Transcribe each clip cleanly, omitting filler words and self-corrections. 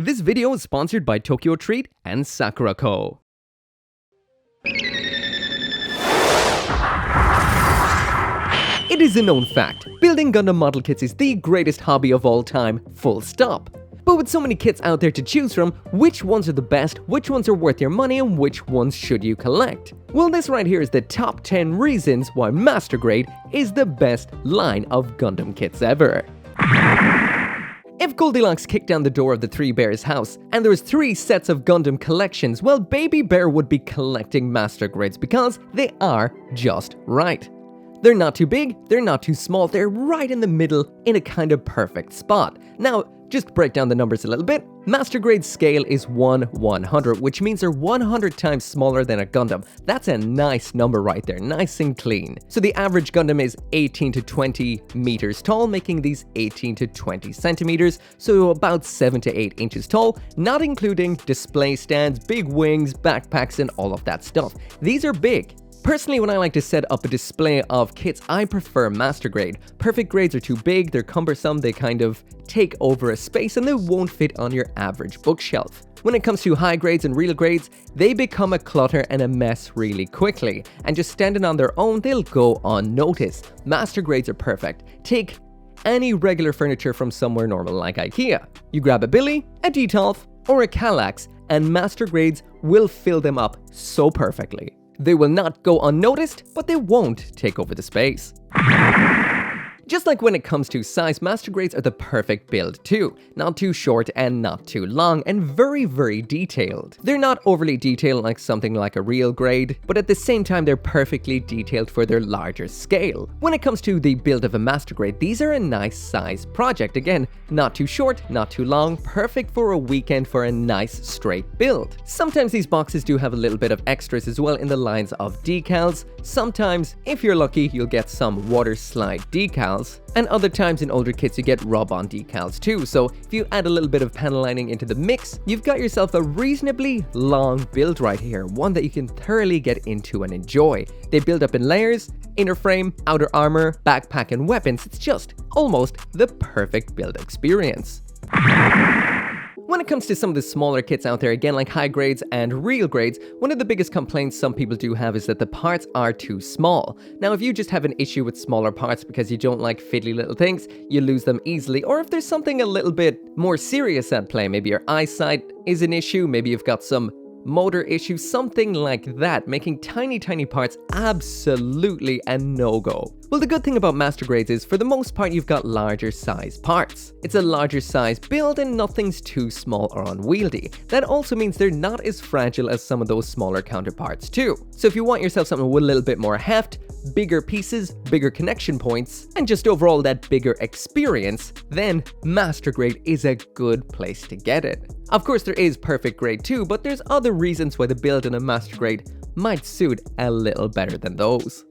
This video is sponsored by Tokyo Treat and Sakura Co. It is a known fact, building Gundam model kits is the greatest hobby of all time, full stop. But with so many kits out there to choose from, which ones are the best, which ones are worth your money, and which ones should you collect? Well, this right here is the top 10 reasons why Master Grade is the best line of Gundam kits ever. If Goldilocks kicked down the door of the Three Bears house and there was 3 sets of Gundam collections, well, Baby Bear would be collecting Master Grades because they are just right. They're not too big, they're not too small, they're right in the middle in a kind of perfect spot. Now, just to break down the numbers a little bit, Master Grade's scale is 1/100, which means they're 100 times smaller than a Gundam. That's a nice number right there, nice and clean. So the average Gundam is 18 to 20 meters tall, making these 18 to 20 centimeters, so about 7 to 8 inches tall, not including display stands, big wings, backpacks, and all of that stuff. These are big. Personally, when I like to set up a display of kits, I prefer Master Grade. Perfect grades are too big, they're cumbersome, they kind of take over a space, and they won't fit on your average bookshelf. When it comes to high grades and real grades, they become a clutter and a mess really quickly, and just standing on their own, they'll go unnoticed. Master Grades are perfect. Take any regular furniture from somewhere normal like IKEA. You grab a Billy, a Detolf, or a Kallax, and Master Grades will fill them up so perfectly. They will not go unnoticed, but they won't take over the space. Just like when it comes to size, Master Grades are the perfect build too. Not too short and not too long, and very detailed. They're not overly detailed like something like a real grade, but at the same time they're perfectly detailed for their larger scale. When it comes to the build of a Master Grade, these are a nice size project. Again, not too short, not too long, perfect for a weekend for a nice straight build. Sometimes these boxes do have a little bit of extras as well in the lines of decals. Sometimes, if you're lucky, you'll get some water slide decals. And other times in older kits you get rub-on decals too, so if you add a little bit of panel lining into the mix, you've got yourself a reasonably long build right here, one that you can thoroughly get into and enjoy. They build up in layers, inner frame, outer armor, backpack and weapons. It's just almost the perfect build experience. When it comes to some of the smaller kits out there, again like high grades and real grades, one of the biggest complaints some people do have is that the parts are too small. Now if you just have an issue with smaller parts because you don't like fiddly little things, you lose them easily, or if there's something a little bit more serious at play, maybe your eyesight is an issue, maybe you've got some motor issue, something like that, making tiny parts absolutely a no-go. Well, the good thing about Master Grades is, for the most part, you've got larger size parts. It's a larger size build and nothing's too small or unwieldy. That also means they're not as fragile as some of those smaller counterparts too. So if you want yourself something with a little bit more heft, bigger pieces, bigger connection points, and just overall that bigger experience, then Master Grade is a good place to get it. Of course, there is Perfect Grade too, but there's other reasons why the build in a Master Grade might suit a little better than those.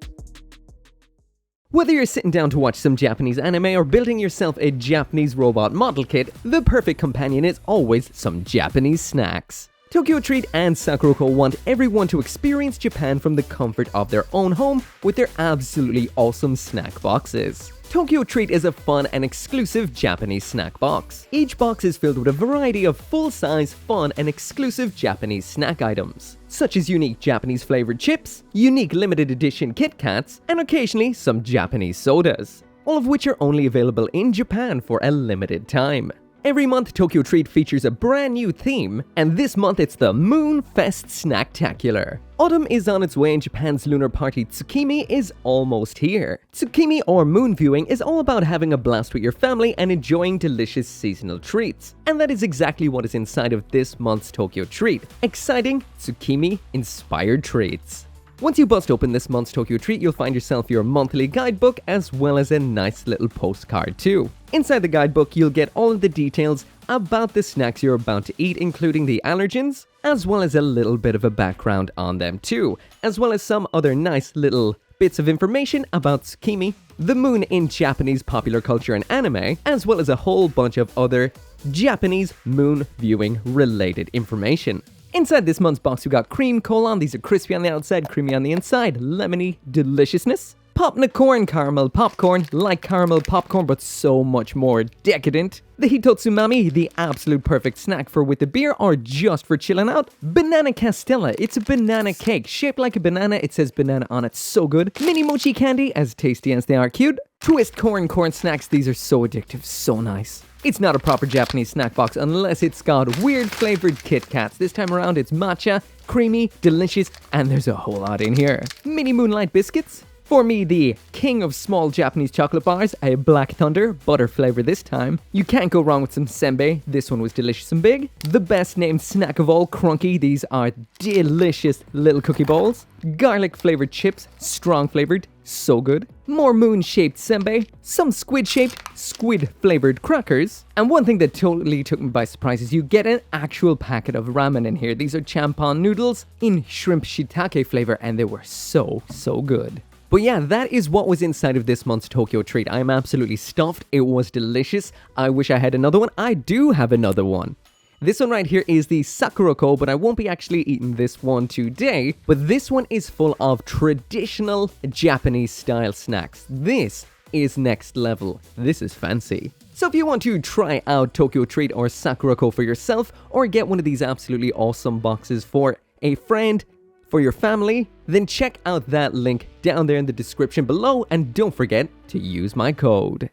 Whether you're sitting down to watch some Japanese anime or building yourself a Japanese robot model kit, the perfect companion is always some Japanese snacks. Tokyo Treat and Sakura Co want everyone to experience Japan from the comfort of their own home with their absolutely awesome snack boxes. Tokyo Treat is a fun and exclusive Japanese snack box. Each box is filled with a variety of full-size, fun and exclusive Japanese snack items, such as unique Japanese flavored chips, unique limited edition Kit Kats, and occasionally some Japanese sodas, all of which are only available in Japan for a limited time. Every month, Tokyo Treat features a brand new theme, and this month it's the Moon Fest Snacktacular. Autumn is on its way and Japan's lunar party Tsukimi is almost here. Tsukimi, or moon viewing, is all about having a blast with your family and enjoying delicious seasonal treats. And that is exactly what is inside of this month's Tokyo Treat. Exciting, Tsukimi-inspired treats. Once you bust open this month's Tokyo Treat, you'll find yourself your monthly guidebook as well as a nice little postcard too. Inside the guidebook, you'll get all of the details about the snacks you're about to eat, including the allergens, as well as a little bit of a background on them too, as well as some other nice little bits of information about Tsukimi, the moon in Japanese popular culture and anime, as well as a whole bunch of other Japanese moon viewing related information. Inside this month's box, we got cream cola. These are crispy on the outside, creamy on the inside, lemony deliciousness. Popcorn caramel popcorn, like caramel popcorn but so much more decadent. The Hitotsumami, the absolute perfect snack for with a beer or just for chilling out. Banana Castella, it's a banana cake shaped like a banana, it says banana on it, so good. Mini mochi candy, as tasty as they are cute. Twist corn snacks, these are so addictive, so nice. It's not a proper Japanese snack box unless it's got weird flavored Kit Kats. This time around it's matcha, creamy, delicious, and there's a whole lot in here. Mini Moonlight biscuits. For me, the king of small Japanese chocolate bars, a Black Thunder, butter flavor this time. You can't go wrong with some senbei, this one was delicious and big. The best named snack of all, Crunky, these are delicious little cookie balls. Garlic flavored chips, strong flavored, so good. More moon-shaped senbei, some squid-shaped, squid-flavored crackers. And one thing that totally took me by surprise is you get an actual packet of ramen in here. These are champon noodles in shrimp shiitake flavor, and they were so good. But yeah, that is what was inside of this month's Tokyo treat. I am absolutely stuffed. It was delicious. I wish I had another one. I do have another one. This one right here is the Sakurako, but I won't be actually eating this one today. But this one is full of traditional Japanese style snacks. This is next level. This is fancy. So if you want to try out Tokyo Treat or Sakurako for yourself, or get one of these absolutely awesome boxes for a friend, for your family, then check out that link down there in the description below, and don't forget to use my code.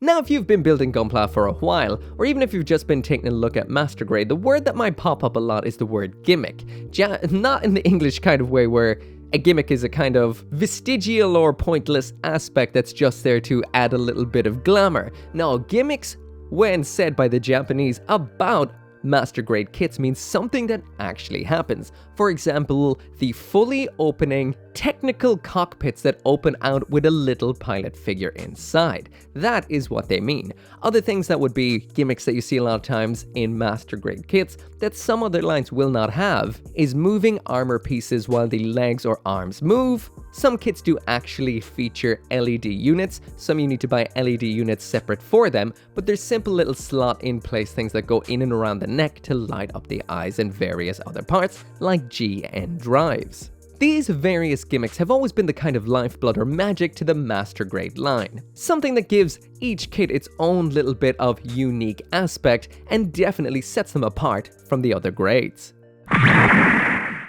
Now, if you've been building Gunpla for a while, or even if you've just been taking a look at Master Grade, the word that might pop up a lot is the word gimmick. Not in the English kind of way where a gimmick is a kind of vestigial or pointless aspect that's just there to add a little bit of glamour. No, gimmicks, when said by the Japanese about Master Grade kits, means something that actually happens. For example, the fully opening technical cockpits that open out with a little pilot figure inside. That is what they mean. Other things that would be gimmicks that you see a lot of times in Master Grade kits that some other lines will not have is moving armor pieces while the legs or arms move. Some kits do actually feature LED units. Some you need to buy LED units separate for them, but there's simple little slot in place things that go in and around the neck to light up the eyes and various other parts like GN drives. These various gimmicks have always been the kind of lifeblood or magic to the Master Grade line. Something that gives each kit its own little bit of unique aspect and definitely sets them apart from the other grades.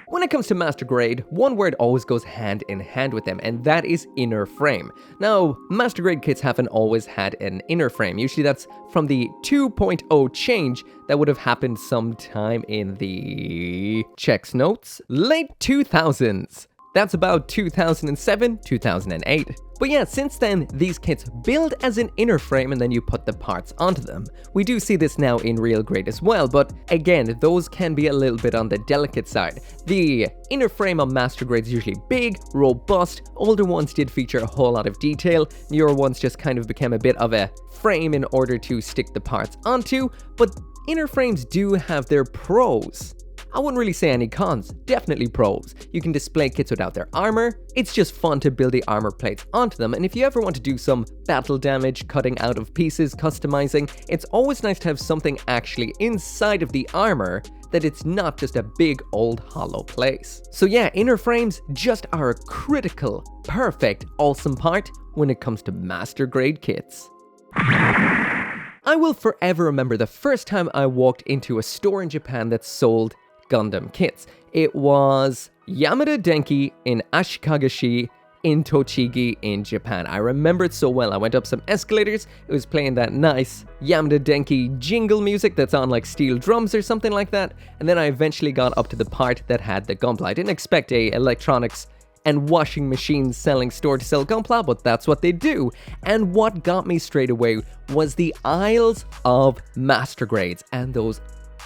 When it comes to Master Grade, one word always goes hand in hand with them, and that is inner frame. Now, Master Grade kits haven't always had an inner frame. Usually that's from the 2.0 change that would have happened sometime in the checks notes, late 2000s. That's about 2007, 2008. But yeah, since then, these kits build as an inner frame and then you put the parts onto them. We do see this now in real grade as well, but again, those can be a little bit on the delicate side. The inner frame on Master Grade is usually big, robust. Older ones did feature a whole lot of detail. Newer ones just kind of became a bit of a frame in order to stick the parts onto, but inner frames do have their pros. I wouldn't really say any cons, definitely pros. You can display kits without their armor. It's just fun to build the armor plates onto them, and if you ever want to do some battle damage, cutting out of pieces, customizing, it's always nice to have something actually inside of the armor that it's not just a big old hollow place. So yeah, inner frames just are a critical, perfect, awesome part when it comes to Master Grade kits. I will forever remember the first time I walked into a store in Japan that sold Gundam kits. It was Yamada Denki in Ashikaga-shi in Tochigi in Japan. I remember it so well. I went up some escalators, it was playing that nice Yamada Denki jingle music that's on like steel drums or something like that, and then I eventually got up to the part that had the Gunpla. I didn't expect a electronics and washing machine selling store to sell Gunpla, but that's what they do. And what got me straight away was the aisles of Master Grades and those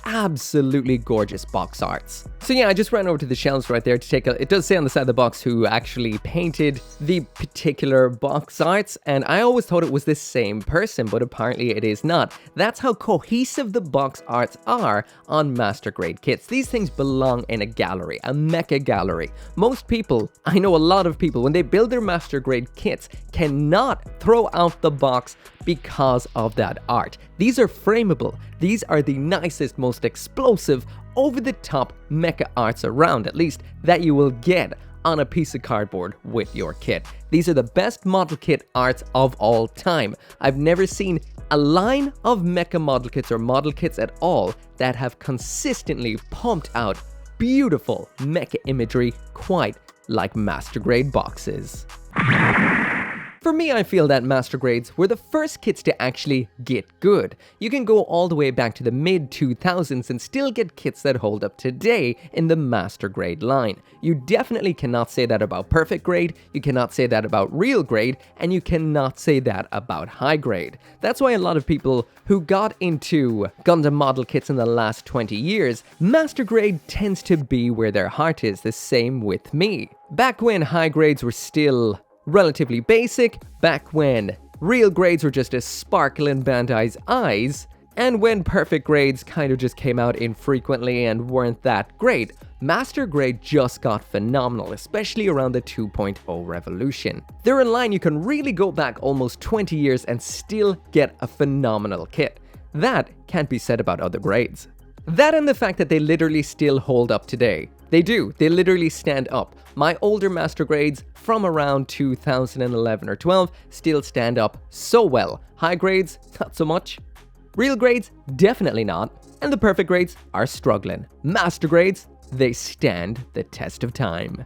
absolutely gorgeous box arts. So yeah, I just ran over to the shelves right there to take a, it does say on the side of the box who actually painted the particular box arts, and I always thought it was the same person, but apparently it is not. That's how cohesive the box arts are on Master Grade kits. These things belong in a gallery, a Mecha gallery. Most people, I know a lot of people, when they build their Master Grade kits, cannot throw out the box because of that art. These are frameable. These are the nicest, most explosive, over-the-top mecha arts around, at least, that you will get on a piece of cardboard with your kit. These are the best model kit arts of all time. I've never seen a line of mecha model kits or model kits at all that have consistently pumped out beautiful mecha imagery quite like Master Grade boxes. For me, I feel that Master Grades were the first kits to actually get good. You can go all the way back to the mid-2000s and still get kits that hold up today in the Master Grade line. You definitely cannot say that about Perfect Grade, you cannot say that about Real Grade, and you cannot say that about High Grade. That's why a lot of people who got into Gundam model kits in the last 20 years, Master Grade tends to be where their heart is, the same with me. Back when High Grades were still relatively basic, back when Real Grades were just a sparkle in Bandai's eyes, and when Perfect Grades kind of just came out infrequently and weren't that great, Master Grade just got phenomenal, especially around the 2.0 revolution. They're a line you can really go back almost 20 years and still get a phenomenal kit. That can't be said about other grades. That and the fact that they literally still hold up today. They do, they literally stand up. My older Master Grades from around 2011 or 12 still stand up so well. High Grades, not so much. Real Grades, definitely not. And the Perfect Grades are struggling. Master Grades, they stand the test of time.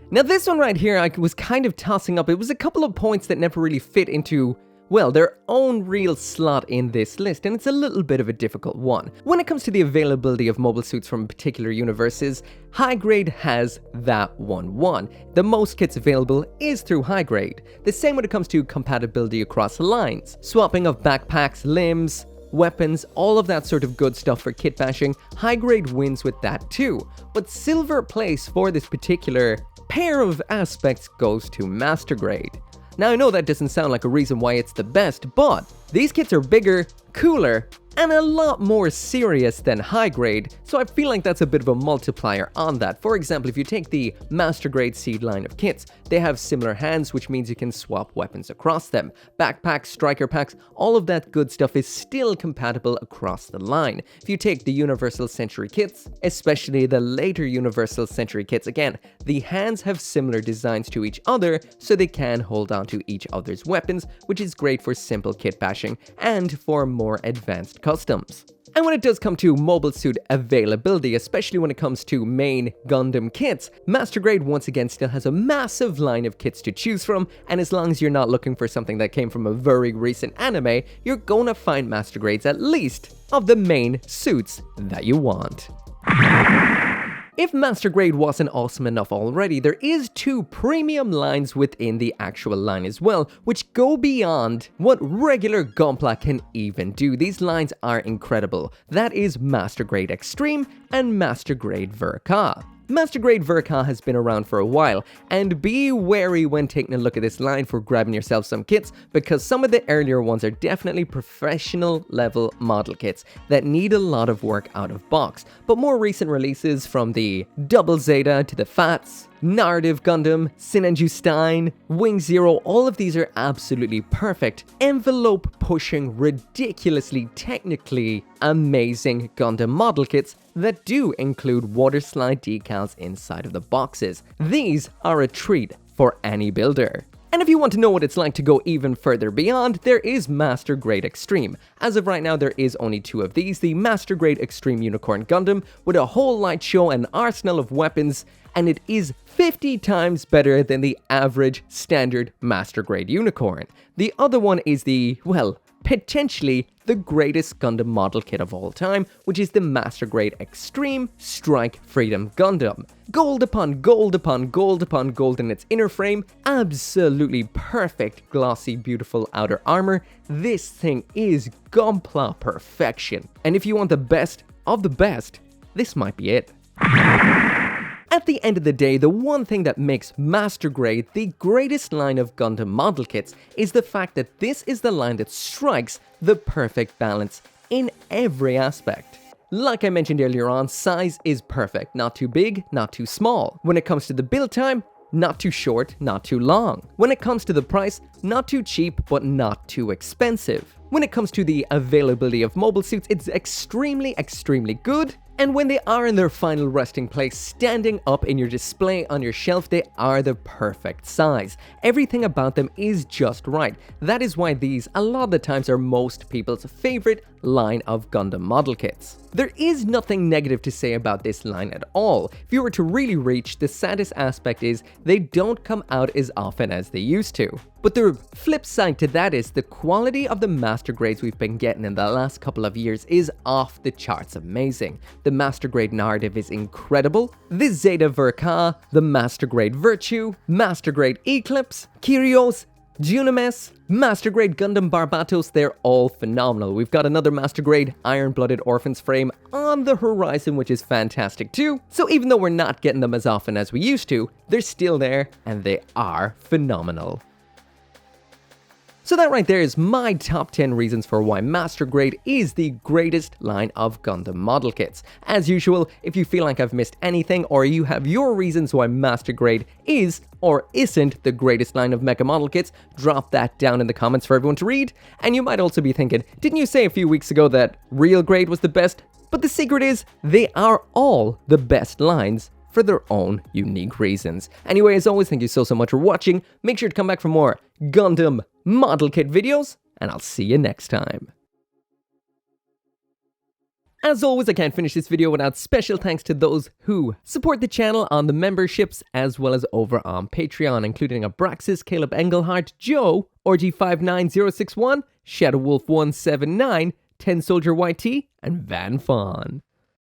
Now this one right here, I was kind of tossing up. It was a couple of points that never really fit into, well, their own real slot in this list, and it's a little bit of a difficult one. When it comes to the availability of mobile suits from particular universes, High Grade has that 1-1. The most kits available is through High Grade. The same when it comes to compatibility across lines. Swapping of backpacks, limbs, weapons, all of that sort of good stuff for kit bashing, High Grade wins with that too. But silver place for this particular pair of aspects goes to Master Grade. Now I know that doesn't sound like a reason why it's the best, but these kits are bigger, cooler, and a lot more serious than High Grade, so I feel like that's a bit of a multiplier on that. For example, if you take the Master Grade Seed line of kits, they have similar hands, which means you can swap weapons across them. Backpacks, striker packs, all of that good stuff is still compatible across the line. If you take the Universal Century kits, especially the later Universal Century kits, again, the hands have similar designs to each other, so they can hold on to each other's weapons, which is great for simple kit bashing and for more advanced customs. And when it does come to mobile suit availability, especially when it comes to main Gundam kits, Master Grade once again still has a massive line of kits to choose from, and as long as you're not looking for something that came from a very recent anime, you're gonna find Master Grades at least of the main suits that you want. If Master Grade wasn't awesome enough already, there is 2 premium lines within the actual line as well, which go beyond what regular gunpla can even do. These lines are incredible. That is Master Grade Extreme and Master Grade Verka. Master Grade Verka has been around for a while, and be wary when taking a look at this line for grabbing yourself some kits, because some of the earlier ones are definitely professional level model kits that need a lot of work out of box. But more recent releases, from the Double Zeta to the Fats, Narrative Gundam, Sinanju Stein, Wing Zero, all of these are absolutely perfect, envelope-pushing, ridiculously technically amazing Gundam model kits that do include water slide decals inside of the boxes. These are a treat for any builder. And if you want to know what it's like to go even further beyond, there is Master Grade Extreme. As of right now, there is only 2 of these, the Master Grade Extreme Unicorn Gundam with a whole light show and arsenal of weapons, and it is 50 times better than the average standard Master Grade Unicorn. The other one is the, well, potentially the greatest Gundam model kit of all time, which is the Master Grade Extreme Strike Freedom Gundam. Gold upon gold upon gold upon gold in its inner frame, absolutely perfect, glossy, beautiful outer armor. This thing is gunpla perfection. And if you want the best of the best, this might be it. At the end of the day, the one thing that makes Master Grade the greatest line of Gundam model kits is the fact that this is the line that strikes the perfect balance in every aspect. Like I mentioned earlier on, size is perfect, not too big, not too small. When it comes to the build time, not too short, not too long. When it comes to the price, not too cheap, but not too expensive. When it comes to the availability of mobile suits, it's extremely good, And when they are in their final resting place, standing up in your display on your shelf, they are the perfect size. Everything about them is just right. That is why these, a lot of the times, are most people's favorite line of Gundam model kits. There is nothing negative to say about this line at all. If you were to really reach, the saddest aspect is they don't come out as often as they used to. But the flip side to that is the quality of the master grades we've been getting in the last couple of years is off the charts amazing. The master grade narrative is incredible. The Zeta Verka, the master grade Virtue, master grade Eclipse, Kyrios, Dunamis, master grade Gundam Barbatos, they're all phenomenal. We've got another master grade Iron-Blooded Orphans frame on the horizon, which is fantastic too. So even though we're not getting them as often as we used to, they're still there and they are phenomenal. So that right there is my top 10 reasons for why Master Grade is the greatest line of Gundam model kits. As usual, if you feel like I've missed anything or you have your reasons why Master Grade is or isn't the greatest line of mecha model kits, drop that down in the comments for everyone to read. And you might also be thinking, didn't you say a few weeks ago that Real Grade was the best? But the secret is, they are all the best lines for their own unique reasons. Anyway, as always, thank you so much for watching. Make sure to come back for more Gundam model kit videos, and I'll see you next time. As always, I can't finish this video without special thanks to those who support the channel on the memberships as well as over on Patreon, including Abraxas, Caleb Engelhardt, Joe, Orgy59061, Shadow Wolf 179, 10 Soldier YT, and Van Fawn.